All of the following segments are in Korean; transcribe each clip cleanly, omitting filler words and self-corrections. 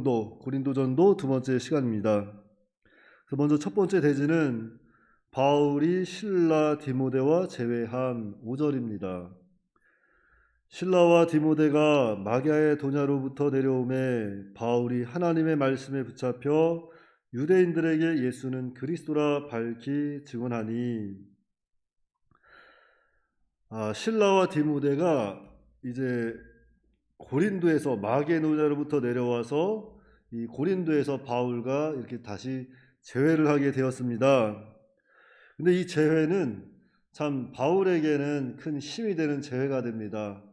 고린도전도 두 번째 시간입니다. 그래서 먼저 첫 번째 대지는 바울이 실라 디모데와 제외한 5절입니다. 실라와 디모데가 마갸의 도냐로부터 내려오매 바울이 하나님의 말씀에 붙잡혀 유대인들에게 예수는 그리스도라 밝히 증언하니, 실라와 디모데가 이제 고린도에서 마게도냐로부터 내려와서 이 고린도에서 바울과 이렇게 다시 재회를 하게 되었습니다. 근데 이 재회는 참 바울에게는 큰 힘이 되는 재회가 됩니다.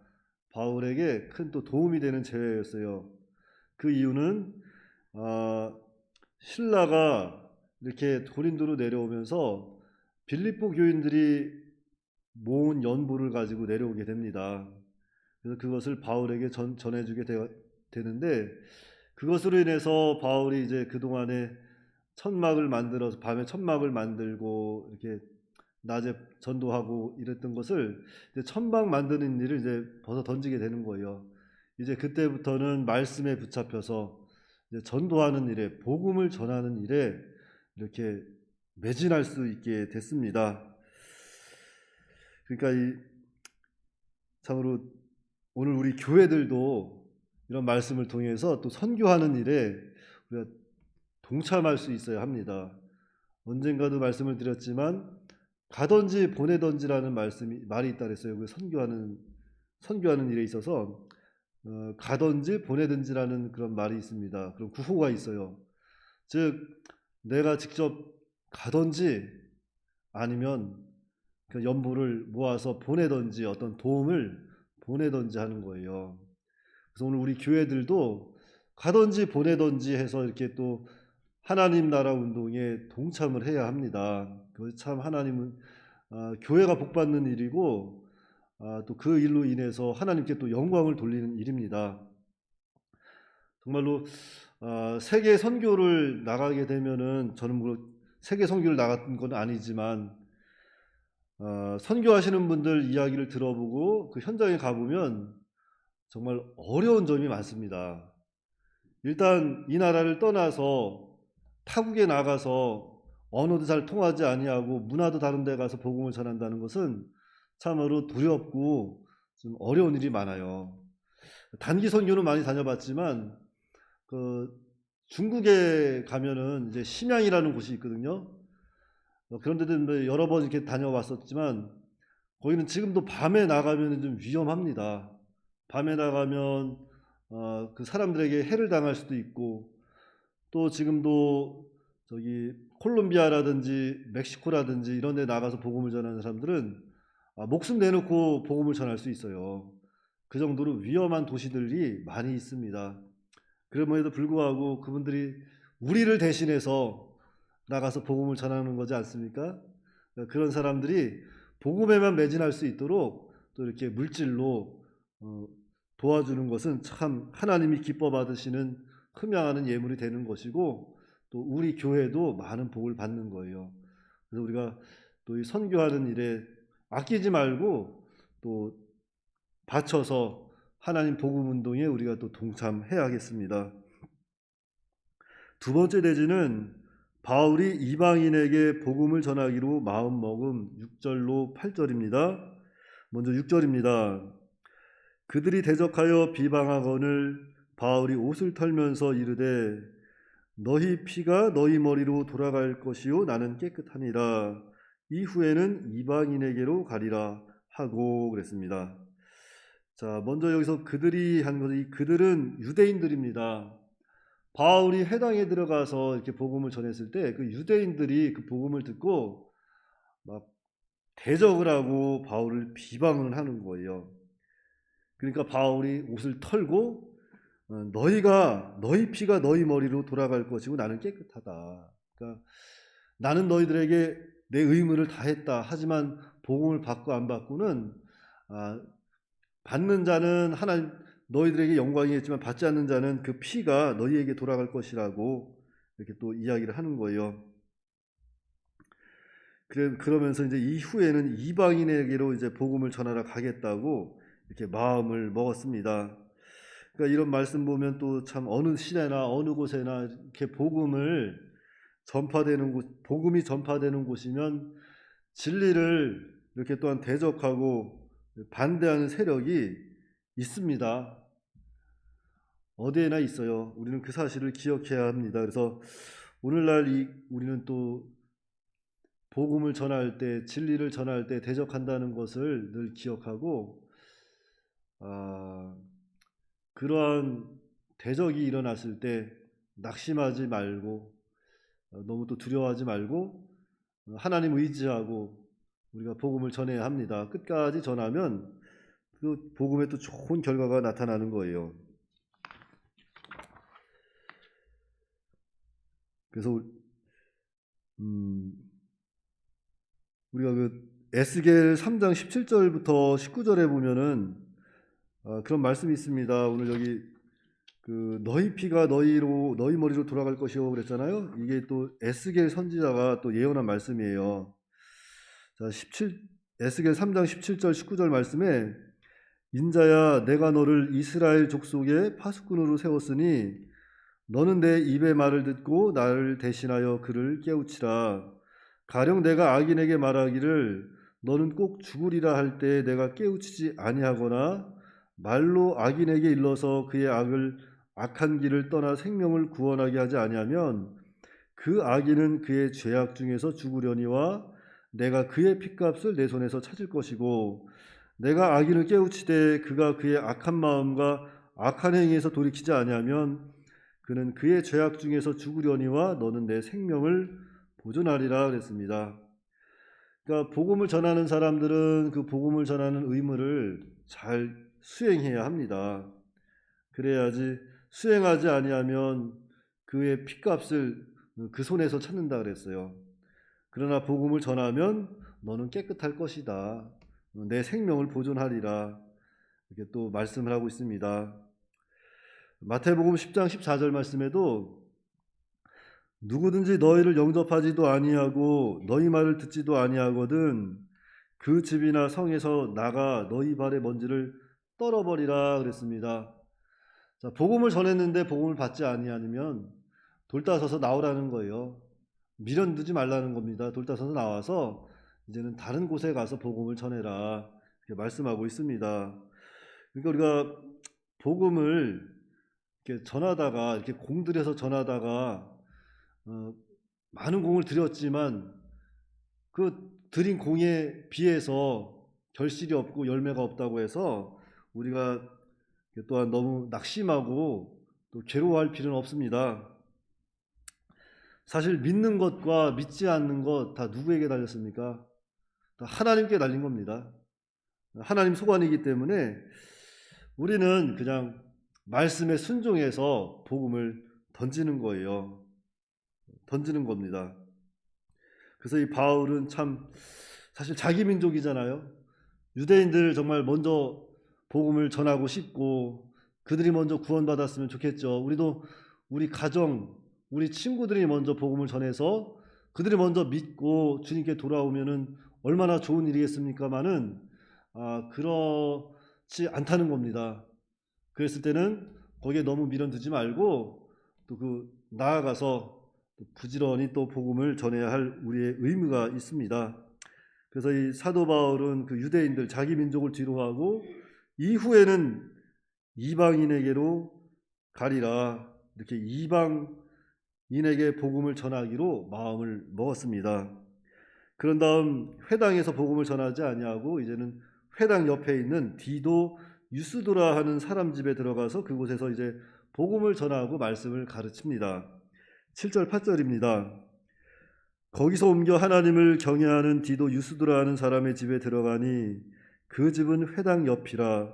바울에게 큰 또 도움이 되는 재회였어요. 그 이유는 신라가 이렇게 고린도로 내려오면서 빌립보 교인들이 모은 연보를 가지고 내려오게 됩니다. 그래서 그것을 바울에게 전해주게 되는데, 그것으로 인해서 바울이 이제 그동안에 천막을 만들어서 밤에 천막을 만들고 이렇게 낮에 전도하고 이랬던 것을 이제 천막 만드는 일을 이제 벗어 던지게 되는 거예요. 이제 그때부터는 말씀에 붙잡혀서 이제 전도하는 일에, 복음을 전하는 일에 이렇게 매진할 수 있게 됐습니다. 그러니까 참으로 오늘 우리 교회들도 이런 말씀을 통해서 또 선교하는 일에 우리가 동참할 수 있어야 합니다. 언젠가도 말씀을 드렸지만 가든지 보내든지라는 말이 있다 그랬어요. 그 선교하는 일에 있어서 가든지 보내든지라는 그런 말이 있습니다. 그런 구호가 있어요. 즉 내가 직접 가든지 아니면 그 연보를 모아서 보내든지 어떤 도움을 보내든지 하는 거예요. 그래서 오늘 우리 교회들도 가든지 보내든지 해서 이렇게 또 하나님 나라 운동에 동참을 해야 합니다. 그것이 참 하나님은 교회가 복받는 일이고, 또 그 일로 인해서 하나님께 또 영광을 돌리는 일입니다. 정말로 세계 선교를 나가게 되면은, 저는 뭐 세계 선교를 나간 건 아니지만 선교하시는 분들 이야기를 들어보고 그 현장에 가보면 정말 어려운 점이 많습니다. 일단 이 나라를 떠나서 타국에 나가서 언어도 잘 통하지 아니하고 문화도 다른 데 가서 복음을 전한다는 것은 참으로 두렵고 좀 어려운 일이 많아요. 단기 선교는 많이 다녀봤지만 그 중국에 가면은 이제 심양이라는 곳이 있거든요. 그런 데도 여러 번 이렇게 다녀왔었지만 거기는 지금도 밤에 나가면 좀 위험합니다. 밤에 나가면 그 사람들에게 해를 당할 수도 있고, 또 지금도 저기 콜롬비아라든지 멕시코라든지 이런 데 나가서 복음을 전하는 사람들은 목숨 내놓고 복음을 전할 수 있어요. 그 정도로 위험한 도시들이 많이 있습니다. 그럼에도 불구하고 그분들이 우리를 대신해서 나가서 복음을 전하는 거지 않습니까? 그런 사람들이 복음에만 매진할 수 있도록 또 이렇게 물질로 도와주는 것은 참 하나님이 기뻐 받으시는 흠양하는 예물이 되는 것이고, 또 우리 교회도 많은 복을 받는 거예요. 그래서 우리가 또 이 선교하는 일에 아끼지 말고 또 바쳐서 하나님 복음 운동에 우리가 또 동참해야겠습니다. 두 번째 대지는 바울이 이방인에게 복음을 전하기로 마음먹음 6절로 8절입니다. 먼저 6절입니다. 그들이 대적하여 비방하거늘 바울이 옷을 털면서 이르되 너희 피가 너희 머리로 돌아갈 것이요 나는 깨끗하니라. 이후에는 이방인에게로 가리라 하고 그랬습니다. 자, 먼저 여기서 그들이 한 것은, 이 그들은 유대인들입니다. 바울이 회당에 들어가서 이렇게 복음을 전했을 때 그 유대인들이 그 복음을 듣고 막 대적을 하고 바울을 비방을 하는 거예요. 그러니까 바울이 옷을 털고 너희 피가 너희 머리로 돌아갈 것이고 나는 깨끗하다. 그러니까 나는 너희들에게 내 의무를 다했다. 하지만 복음을 받고 안 받고는 받는 자는 하나님 너희들에게 영광이겠지만 받지 않는 자는 그 피가 너희에게 돌아갈 것이라고 이렇게 또 이야기를 하는 거예요. 그러면서 이제 이후에는 이방인에게로 이제 복음을 전하러 가겠다고 이렇게 마음을 먹었습니다. 그러니까 이런 말씀 보면 또 참 어느 시대나 어느 곳에나 이렇게 복음을 전파되는 곳, 복음이 전파되는 곳이면 진리를 이렇게 또한 대적하고 반대하는 세력이 있습니다. 어디에나 있어요. 우리는 그 사실을 기억해야 합니다. 그래서 오늘날 우리는 또 복음을 전할 때, 진리를 전할 때 대적한다는 것을 늘 기억하고, 그러한 대적이 일어났을 때 낙심하지 말고, 너무 또 두려워하지 말고, 하나님 의지하고 우리가 복음을 전해야 합니다. 끝까지 전하면 그 복음에 또 좋은 결과가 나타나는 거예요. 그래서 우리가 그 에스겔 3장 17절부터 19절에 보면은 그런 말씀이 있습니다. 오늘 여기 그 너희 피가 너희 머리로 돌아갈 것이요 그랬잖아요. 이게 또 에스겔 선지자가 또 예언한 말씀이에요. 자, 에스겔 3장 17절 19절 말씀에 인자야 내가 너를 이스라엘 족속의 파수꾼으로 세웠으니 너는 내 입의 말을 듣고 나를 대신하여 그를 깨우치라. 가령 내가 악인에게 말하기를 너는 꼭 죽으리라 할 때 내가 깨우치지 아니하거나 말로 악인에게 일러서 그의 악한 길을 떠나 생명을 구원하게 하지 아니하면 그 악인은 그의 죄악 중에서 죽으려니와 내가 그의 핏값을 내 손에서 찾을 것이고 내가 악인을 깨우치되 그가 그의 악한 마음과 악한 행위에서 돌이키지 아니하면 그는 그의 죄악 중에서 죽으려니와 너는 내 생명을 보존하리라 그랬습니다. 그러니까 복음을 전하는 사람들은 그 복음을 전하는 의무를 잘 수행해야 합니다. 그래야지 수행하지 아니하면 그의 핏값을 그 손에서 찾는다 그랬어요. 그러나 복음을 전하면 너는 깨끗할 것이다. 내 생명을 보존하리라. 이렇게 또 말씀을 하고 있습니다. 마태복음 10장 14절 말씀에도 누구든지 너희를 영접하지도 아니하고 너희 말을 듣지도 아니하거든 그 집이나 성에서 나가 너희 발의 먼지를 떨어버리라 그랬습니다. 자, 복음을 전했는데 복음을 받지 아니하면 돌다서서 나오라는 거예요. 미련 두지 말라는 겁니다. 돌다서서 나와서 이제는 다른 곳에 가서 복음을 전해라 이렇게 말씀하고 있습니다. 그러니까 우리가 복음을 이렇게 전하다가 이렇게 공들여서 전하다가 많은 공을 들였지만 그 드린 공에 비해서 결실이 없고 열매가 없다고 해서 우리가 또한 너무 낙심하고 또 괴로워할 필요는 없습니다. 사실 믿는 것과 믿지 않는 것 다 누구에게 달렸습니까? 다 하나님께 달린 겁니다. 하나님 소관이기 때문에 우리는 그냥 말씀에 순종해서 복음을 던지는 거예요. 던지는 겁니다. 그래서 이 바울은 참 사실 자기 민족이잖아요. 유대인들 정말 먼저 복음을 전하고 싶고 그들이 먼저 구원받았으면 좋겠죠. 우리도 우리 가정, 우리 친구들이 먼저 복음을 전해서 그들이 먼저 믿고 주님께 돌아오면은 얼마나 좋은 일이겠습니까마는 그렇지 않다는 겁니다. 그랬을 때는 거기에 너무 미련 두지 말고 또 나아가서 부지런히 또 복음을 전해야 할 우리의 의무가 있습니다. 그래서 이 사도 바울은 그 유대인들 자기 민족을 뒤로하고 이후에는 이방인에게로 가리라 이렇게 이방인에게 복음을 전하기로 마음을 먹었습니다. 그런 다음 회당에서 복음을 전하지 아니하고 이제는 회당 옆에 있는 디도 유스도라 하는 사람 집에 들어가서 그곳에서 이제 복음을 전하고 말씀을 가르칩니다. 7절 8절입니다. 거기서 옮겨 하나님을 경외하는 디도 유스도라 하는 사람의 집에 들어가니 그 집은 회당 옆이라.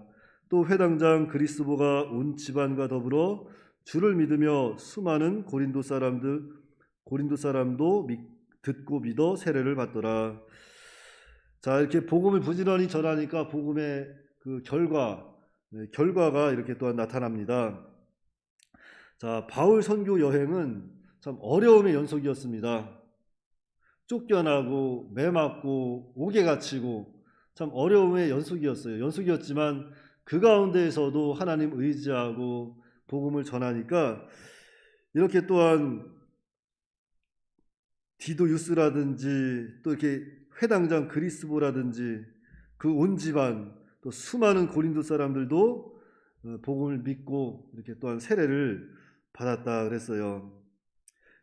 또 회당장 그리스도가 온 집안과 더불어 주를 믿으며 수많은 고린도 사람도 듣고 믿어 세례를 받더라. 자, 이렇게 복음을 부지런히 전하니까 복음의 그 결과가 이렇게 또한 나타납니다. 자, 바울 선교 여행은 참 어려움의 연속이었습니다. 쫓겨나고 매맞고 옥에 갇히고 참 어려움의 연속이었어요. 연속이었지만 그 가운데에서도 하나님 의지하고 복음을 전하니까 이렇게 또한 디도 유스라든지 또 이렇게 회당장 그리스보라든지 그 온 집안 또 수많은 고린도 사람들도 복음을 믿고 이렇게 또한 세례를 받았다 그랬어요.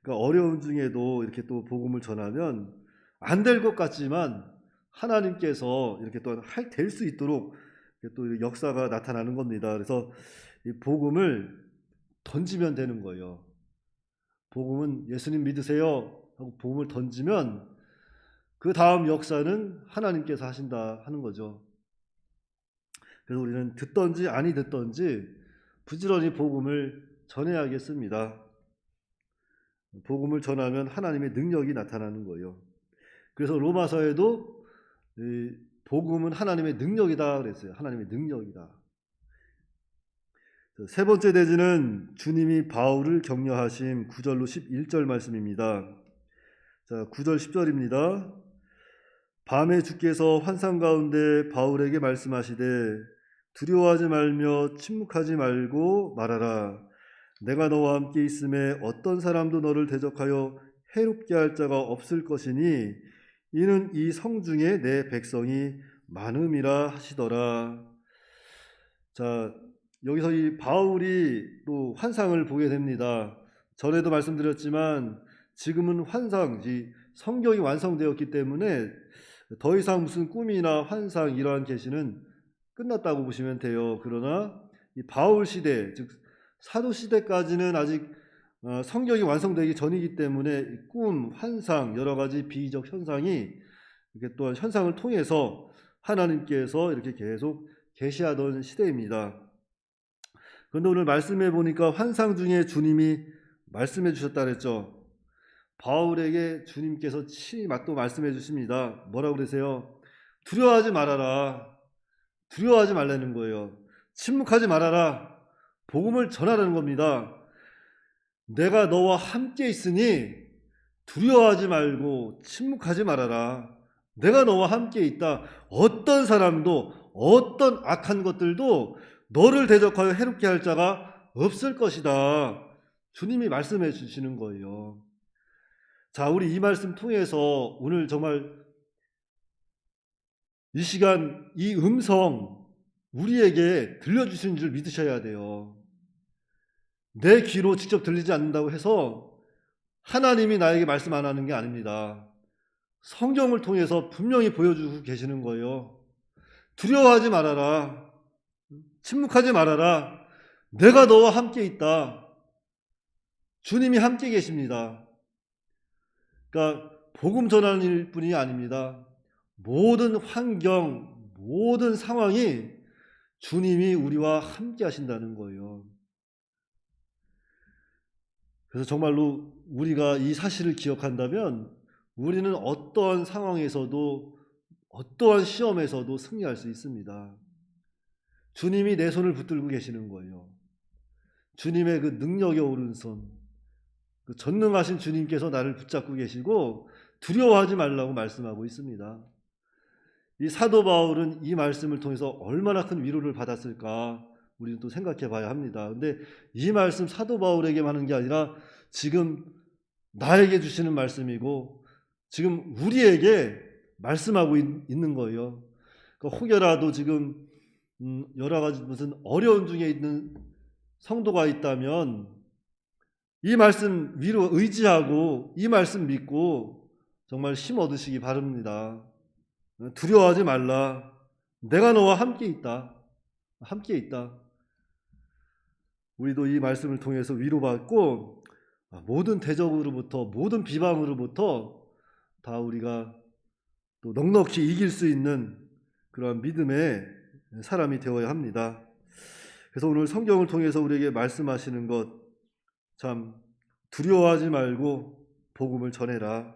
그러니까 어려운 중에도 이렇게 또 복음을 전하면 안 될 것 같지만 하나님께서 이렇게 또한 될 수 있도록 또 역사가 나타나는 겁니다. 그래서 이 복음을 던지면 되는 거예요. 복음은 예수님 믿으세요 하고 복음을 던지면 그 다음 역사는 하나님께서 하신다 하는 거죠. 그래서 우리는 듣던지 아니 듣던지 부지런히 복음을 전해야겠습니다. 복음을 전하면 하나님의 능력이 나타나는 거예요. 그래서 로마서에도 복음은 하나님의 능력이다 그랬어요. 하나님의 능력이다. 세 번째 대지는 주님이 바울을 격려하신 9절로 11절 말씀입니다. 자, 9절 10절입니다. 밤에 주께서 환상 가운데 바울에게 말씀하시되 두려워하지 말며 침묵하지 말고 말하라. 내가 너와 함께 있음에 어떤 사람도 너를 대적하여 해롭게 할 자가 없을 것이니 이는 이 성중에 내 백성이 많음이라 하시더라. 자, 여기서 이 바울이 또 환상을 보게 됩니다. 전에도 말씀드렸지만 지금은 환상이 성경이 완성되었기 때문에 더 이상 무슨 꿈이나 환상 이러한 계시는 끝났다고 보시면 돼요. 그러나 이 바울 시대, 즉 사도 시대까지는 아직 성경이 완성되기 전이기 때문에 꿈, 환상, 여러 가지 비이적 현상이 이렇게 또한 현상을 통해서 하나님께서 이렇게 계속 계시하던 시대입니다. 그런데 오늘 말씀해 보니까 환상 중에 주님이 말씀해 주셨다 그랬죠. 바울에게 주님께서 친히 또 말씀해 주십니다. 뭐라고 그러세요? 두려워하지 말아라. 두려워하지 말라는 거예요. 침묵하지 말아라. 복음을 전하라는 겁니다. 내가 너와 함께 있으니 두려워하지 말고 침묵하지 말아라. 내가 너와 함께 있다. 어떤 사람도 어떤 악한 것들도 너를 대적하여 해롭게 할 자가 없을 것이다. 주님이 말씀해 주시는 거예요. 자, 우리 이 말씀 통해서 오늘 정말 이 시간 이 음성 우리에게 들려주시는 줄 믿으셔야 돼요. 내 귀로 직접 들리지 않는다고 해서 하나님이 나에게 말씀 안 하는 게 아닙니다. 성경을 통해서 분명히 보여주고 계시는 거예요. 두려워하지 말아라. 침묵하지 말아라. 내가 너와 함께 있다. 주님이 함께 계십니다. 그러니까 복음 전하는 일뿐이 아닙니다. 모든 환경, 모든 상황이 주님이 우리와 함께 하신다는 거예요. 그래서 정말로 우리가 이 사실을 기억한다면 우리는 어떠한 상황에서도 어떠한 시험에서도 승리할 수 있습니다. 주님이 내 손을 붙들고 계시는 거예요. 주님의 그 능력의 오른손, 그 전능하신 주님께서 나를 붙잡고 계시고 두려워하지 말라고 말씀하고 있습니다. 이 사도 바울은 이 말씀을 통해서 얼마나 큰 위로를 받았을까 우리는 또 생각해 봐야 합니다. 근데 이 말씀 사도 바울에게만 하는 게 아니라 지금 나에게 주시는 말씀이고 지금 우리에게 말씀하고 있는 거예요. 그러니까 혹여라도 지금 여러 가지 무슨 어려운 중에 있는 성도가 있다면 이 말씀 위로 의지하고 이 말씀 믿고 정말 힘 얻으시기 바랍니다. 두려워하지 말라. 내가 너와 함께 있다. 함께 있다. 우리도 이 말씀을 통해서 위로받고 모든 대적으로부터 모든 비방으로부터 다 우리가 또 넉넉히 이길 수 있는 그런 믿음의 사람이 되어야 합니다. 그래서 오늘 성경을 통해서 우리에게 말씀하시는 것 참 두려워하지 말고 복음을 전해라.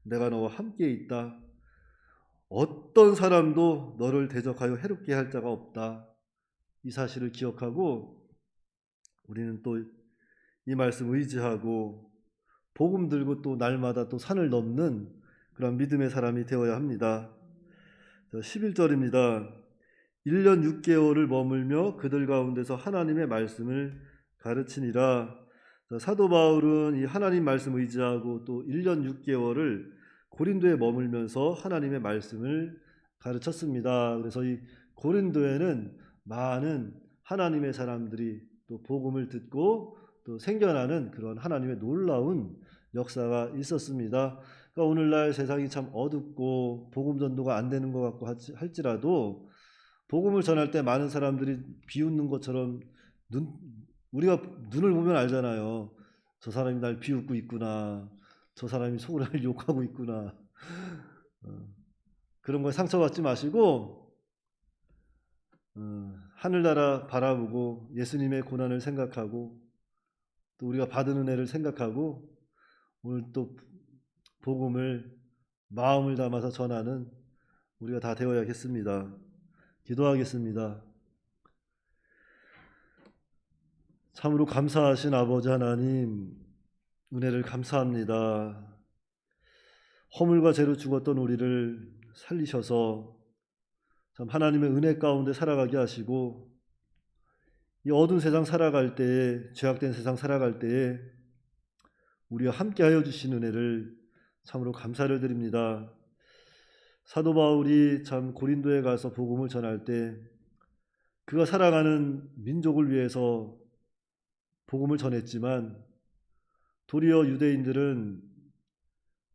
내가 너와 함께 있다. 어떤 사람도 너를 대적하여 해롭게 할 자가 없다. 이 사실을 기억하고 우리는 또 이 말씀 의지하고 복음 들고 또 날마다 또 산을 넘는 그런 믿음의 사람이 되어야 합니다. 11절입니다. 1년 6개월을 머물며 그들 가운데서 하나님의 말씀을 가르치니라. 사도 바울은 이 하나님 말씀 의지하고 또 1년 6개월을 고린도에 머물면서 하나님의 말씀을 가르쳤습니다. 그래서 이 고린도에는 많은 하나님의 사람들이 또 복음을 듣고 또 생겨나는 그런 하나님의 놀라운 역사가 있었습니다. 그러니까 오늘날 세상이 참 어둡고 복음 전도가 안 되는 것 같고 할지라도 복음을 전할 때 많은 사람들이 비웃는 것처럼 우리가 눈을 보면 알잖아요. 저 사람이 날 비웃고 있구나. 저 사람이 속으로 날 욕하고 있구나. 그런 거에 상처받지 마시고 하늘나라 바라보고 예수님의 고난을 생각하고 또 우리가 받은 은혜를 생각하고 오늘 또 복음을 마음을 담아서 전하는 우리가 다 되어야겠습니다. 기도하겠습니다. 참으로 감사하신 아버지 하나님, 은혜를 감사합니다. 허물과 죄로 죽었던 우리를 살리셔서 참 하나님의 은혜 가운데 살아가게 하시고 이 어두운 세상 살아갈 때에, 죄악된 세상 살아갈 때에 우리와 함께하여 주신 은혜를 참으로 감사를 드립니다. 사도 바울이 참 고린도에 가서 복음을 전할 때 그가 살아가는 민족을 위해서 복음을 전했지만 도리어 유대인들은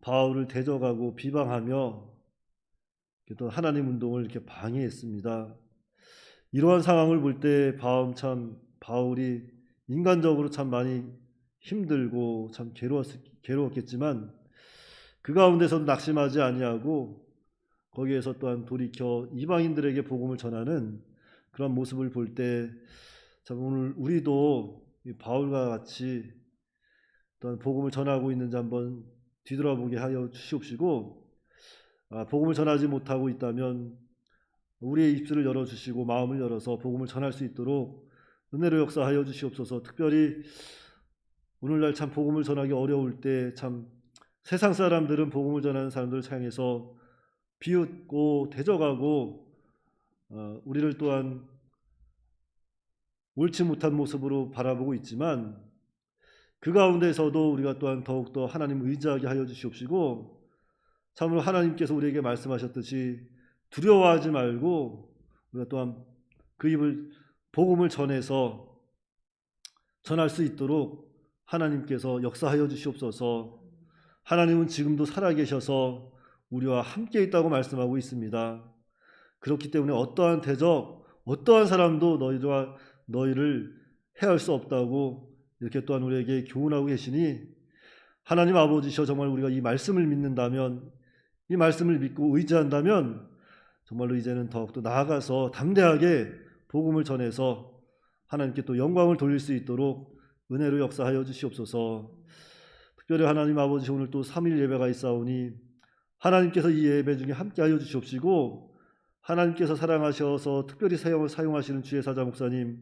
바울을 대적하고 비방하며 또 하나님 운동을 이렇게 방해했습니다. 이러한 상황을 볼 때 바울이 인간적으로 참 많이 힘들고 참 괴로웠겠지만 그 가운데서도 낙심하지 아니하고 거기에서 또한 돌이켜 이방인들에게 복음을 전하는 그런 모습을 볼 때 참 오늘 우리도 바울과 같이 또한 복음을 전하고 있는지 한번 뒤돌아보게 하여 주시옵시고 복음을 전하지 못하고 있다면 우리의 입술을 열어주시고 마음을 열어서 복음을 전할 수 있도록 은혜로 역사하여 주시옵소서. 특별히 오늘날 참 복음을 전하기 어려울 때 참 세상 사람들은 복음을 전하는 사람들을 향해서 비웃고 대적하고 우리를 또한 옳지 못한 모습으로 바라보고 있지만 그 가운데서도 우리가 또한 더욱더 하나님을 의지하게 하여 주시옵시고 참으로 하나님께서 우리에게 말씀하셨듯이 두려워하지 말고 우리가 또한 그 입을 복음을 전해서 전할 수 있도록 하나님께서 역사하여 주시옵소서. 하나님은 지금도 살아계셔서 우리와 함께 있다고 말씀하고 있습니다. 그렇기 때문에 어떠한 대적, 어떠한 사람도 너희를 해할 수 없다고 이렇게 또한 우리에게 교훈하고 계시니 하나님 아버지셔 정말 우리가 이 말씀을 믿는다면 이 말씀을 믿고 의지한다면 정말로 이제는 더욱더 나아가서 담대하게 복음을 전해서 하나님께 또 영광을 돌릴 수 있도록 은혜로 역사하여 주시옵소서. 특별히 하나님 아버지 오늘 또 3일 예배가 있사오니 하나님께서 이 예배 중에 함께하여 주시옵시고 하나님께서 사랑하셔서 특별히 사용하시는 주의 사자 목사님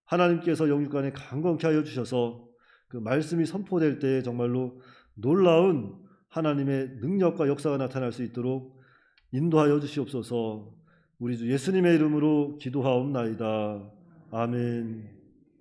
하나님께서 영육간에 강건케 하여 주셔서 그 말씀이 선포될 때 정말로 놀라운 하나님의 능력과 역사가 나타날 수 있도록 인도하여 주시옵소서. 우리 주 예수님의 이름으로 기도하옵나이다. 아멘.